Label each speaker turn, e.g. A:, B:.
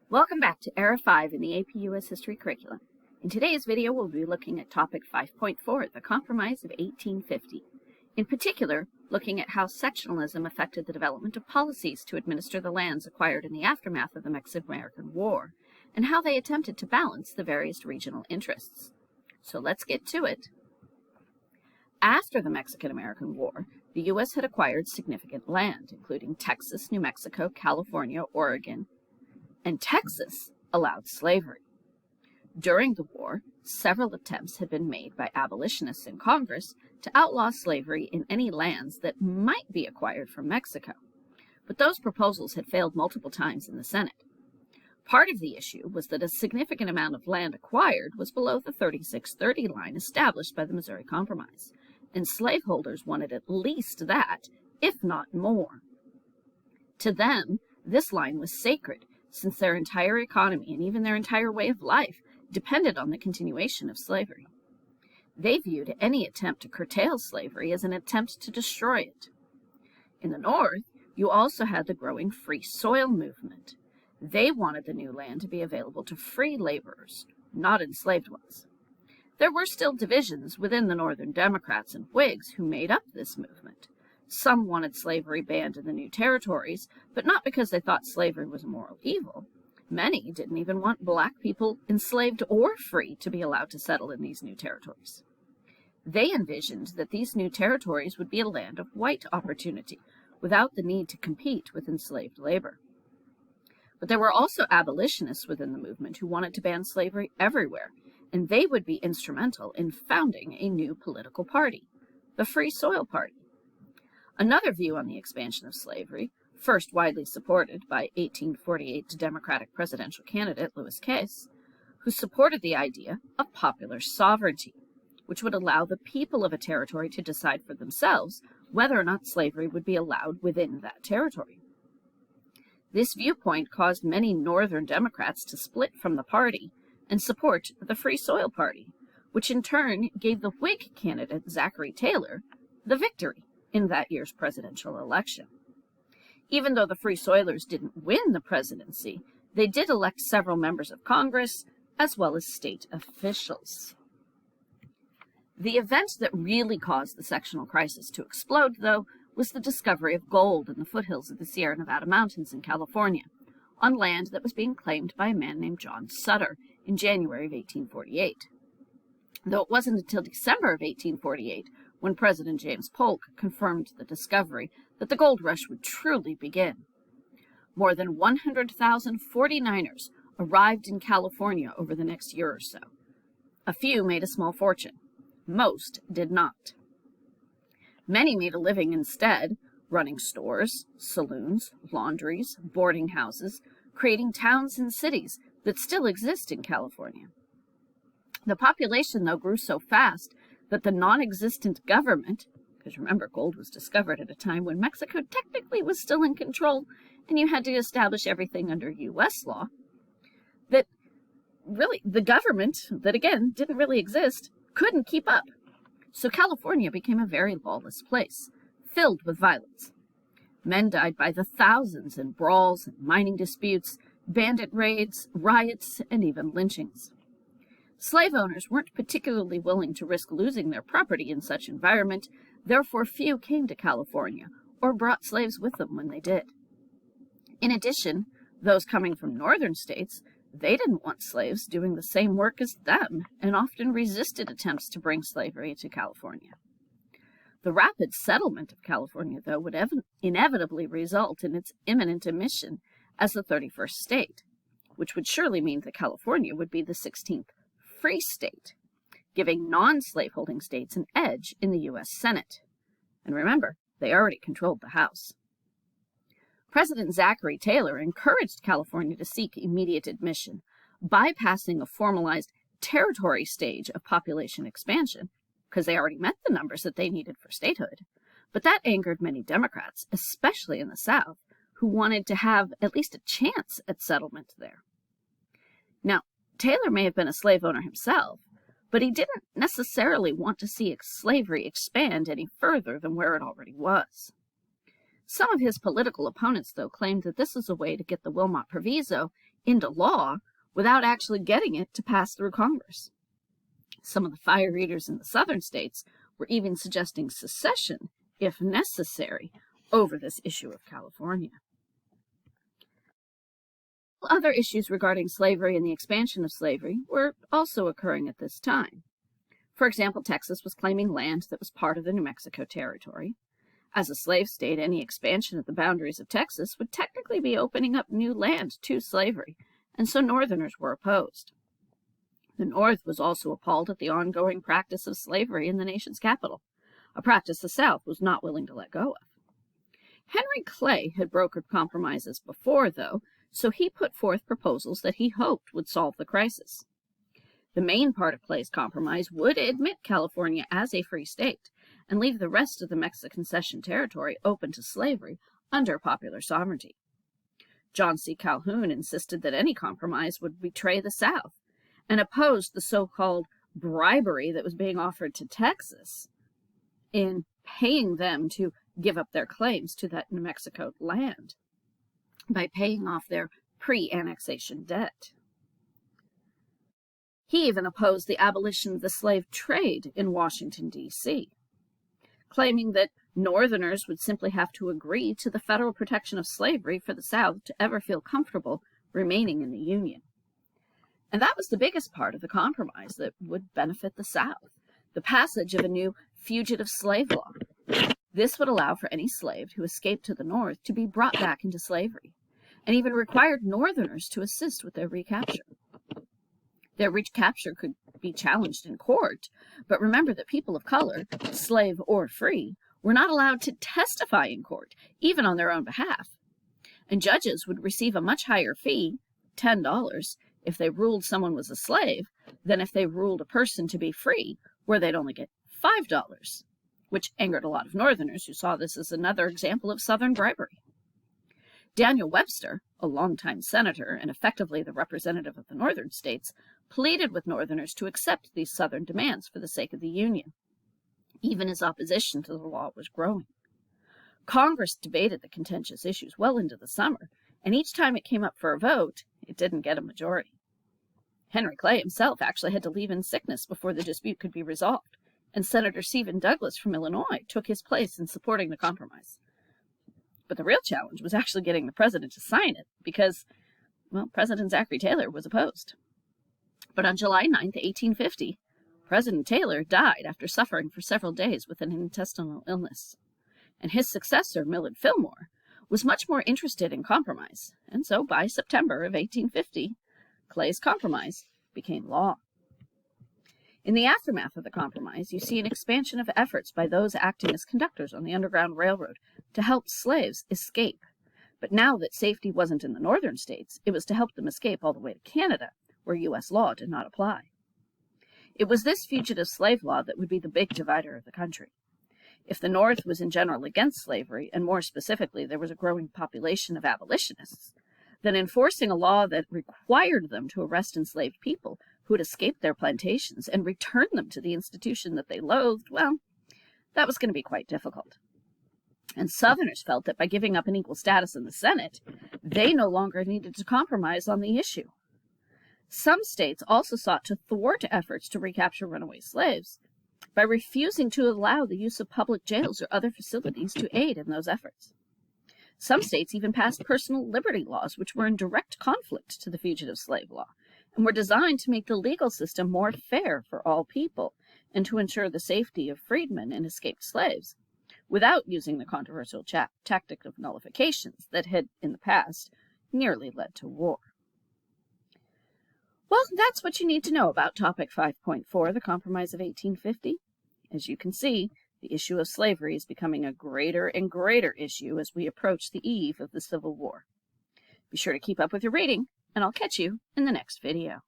A: Welcome back to Era 5 in the APUSH history curriculum. In today's video, we'll be looking at topic 5.4, the Compromise of 1850. In particular, looking at how sectionalism affected the development of policies to administer the lands acquired in the aftermath of the Mexican-American War, and how they attempted to balance the various regional interests. So let's get to it. After the Mexican-American War, the U.S. had acquired significant land, including Texas, New Mexico, California, Oregon, and Texas allowed slavery. During the war, several attempts had been made by abolitionists in Congress to outlaw slavery in any lands that might be acquired from Mexico, but those proposals had failed multiple times in the Senate. Part of the issue was that a significant amount of land acquired was below the 3630 line established by the Missouri Compromise, and slaveholders wanted at least that, if not more. To them, this line was sacred, since their entire economy and even their entire way of life depended on the continuation of slavery. They viewed any attempt to curtail slavery as an attempt to destroy it. In the North, you also had the growing free soil movement. They wanted the new land to be available to free laborers, not enslaved ones. There were still divisions within the Northern Democrats and Whigs who made up this movement. Some wanted slavery banned in the new territories, but not because they thought slavery was a moral evil. Many didn't even want black people, enslaved or free, to be allowed to settle in these new territories. They envisioned that these new territories would be a land of white opportunity, without the need to compete with enslaved labor. But there were also abolitionists within the movement who wanted to ban slavery everywhere, and they would be instrumental in founding a new political party, the Free Soil Party. Another view on the expansion of slavery, first widely supported by 1848 Democratic presidential candidate Lewis Case, who supported the idea of popular sovereignty, which would allow the people of a territory to decide for themselves whether or not slavery would be allowed within that territory. This viewpoint caused many Northern Democrats to split from the party and support the Free Soil Party, which in turn gave the Whig candidate Zachary Taylor the victory in that year's presidential election. Even though the Free Soilers didn't win the presidency, they did elect several members of Congress as well as state officials. The event that really caused the sectional crisis to explode, though, was the discovery of gold in the foothills of the Sierra Nevada mountains in California, on land that was being claimed by a man named John Sutter in January of 1848. Though it wasn't until December of 1848 when President James Polk confirmed the discovery that the gold rush would truly begin. More than 100,000 49ers arrived in California over the next year or so. A few made a small fortune. Most did not. Many made a living instead, running stores, saloons, laundries, boarding houses, creating towns and cities that still exist in California. The population, though, grew so fast that the non-existent government, because remember, gold was discovered at a time when Mexico technically was still in control and you had to establish everything under U.S. law, that really the government, that again didn't really exist, couldn't keep up. So California became a very lawless place, filled with violence. Men died by the thousands in brawls and mining disputes, bandit raids, riots, and even lynchings. Slave owners weren't particularly willing to risk losing their property in such environment, therefore few came to California or brought slaves with them when they did. In addition, those coming from northern states, they didn't want slaves doing the same work as them and often resisted attempts to bring slavery to California. The rapid settlement of California, though, would inevitably result in its imminent admission as the 31st state, which would surely mean that California would be the 16th free state, giving non-slaveholding states an edge in the U.S. Senate. And remember, they already controlled the House. President Zachary Taylor encouraged California to seek immediate admission, bypassing a formalized territory stage of population expansion, because they already met the numbers that they needed for statehood. But that angered many Democrats, especially in the South, who wanted to have at least a chance at settlement there. Now, Taylor may have been a slave owner himself, but he didn't necessarily want to see slavery expand any further than where it already was. Some of his political opponents, though, claimed that this was a way to get the Wilmot Proviso into law without actually getting it to pass through Congress. Some of the fire eaters in the southern states were even suggesting secession, if necessary, over this issue of California. Other issues regarding slavery and the expansion of slavery were also occurring at this time. For example, Texas was claiming land that was part of the New Mexico Territory. As a slave state, any expansion of the boundaries of Texas would technically be opening up new land to slavery, and so Northerners were opposed. The North was also appalled at the ongoing practice of slavery in the nation's capital, a practice the South was not willing to let go of. Henry Clay had brokered compromises before, though, so he put forth proposals that he hoped would solve the crisis. The main part of Clay's compromise would admit California as a free state and leave the rest of the Mexican Cession territory open to slavery under popular sovereignty. John C. Calhoun insisted that any compromise would betray the South and opposed the so-called bribery that was being offered to Texas in paying them to give up their claims to that New Mexico land by paying off their pre-annexation debt. He even opposed the abolition of the slave trade in Washington, D.C., claiming that Northerners would simply have to agree to the federal protection of slavery for the South to ever feel comfortable remaining in the Union. And that was the biggest part of the compromise that would benefit the South, the passage of a new fugitive slave law. This would allow for any slave who escaped to the North to be brought back into slavery, and even required Northerners to assist with their recapture. Their recapture could be challenged in court, but remember that people of color, slave or free, were not allowed to testify in court, even on their own behalf. And judges would receive a much higher fee, $10, if they ruled someone was a slave, than if they ruled a person to be free, where they'd only get $5, which angered a lot of Northerners who saw this as another example of Southern bribery. Daniel Webster, a longtime senator and effectively the representative of the Northern states, pleaded with Northerners to accept these Southern demands for the sake of the Union, even as opposition to the law was growing. Congress debated the contentious issues well into the summer, and each time it came up for a vote, it didn't get a majority. Henry Clay himself actually had to leave in sickness before the dispute could be resolved, and Senator Stephen Douglas from Illinois took his place in supporting the compromise. But the real challenge was actually getting the president to sign it because, well, President Zachary Taylor was opposed. But on July 9, 1850, President Taylor died after suffering for several days with an intestinal illness, and his successor, Millard Fillmore, was much more interested in compromise, and so by September of 1850, Clay's compromise became law. In the aftermath of the compromise, you see an expansion of efforts by those acting as conductors on the Underground Railroad to help slaves escape. But now that safety wasn't in the northern states, it was to help them escape all the way to Canada, where U.S. law did not apply. It was this fugitive slave law that would be the big divider of the country. If the North was in general against slavery, and more specifically there was a growing population of abolitionists, then enforcing a law that required them to arrest enslaved people who had escaped their plantations and return them to the institution that they loathed, well, that was going to be quite difficult. And Southerners felt that by giving up an equal status in the Senate, they no longer needed to compromise on the issue. Some states also sought to thwart efforts to recapture runaway slaves by refusing to allow the use of public jails or other facilities to aid in those efforts. Some states even passed personal liberty laws which were in direct conflict to the fugitive slave law and were designed to make the legal system more fair for all people and to ensure the safety of freedmen and escaped slaves, without using the controversial tactic of nullifications that had, in the past, nearly led to war. Well, that's what you need to know about Topic 5.4, the Compromise of 1850. As you can see, the issue of slavery is becoming a greater and greater issue as we approach the eve of the Civil War. Be sure to keep up with your reading, and I'll catch you in the next video.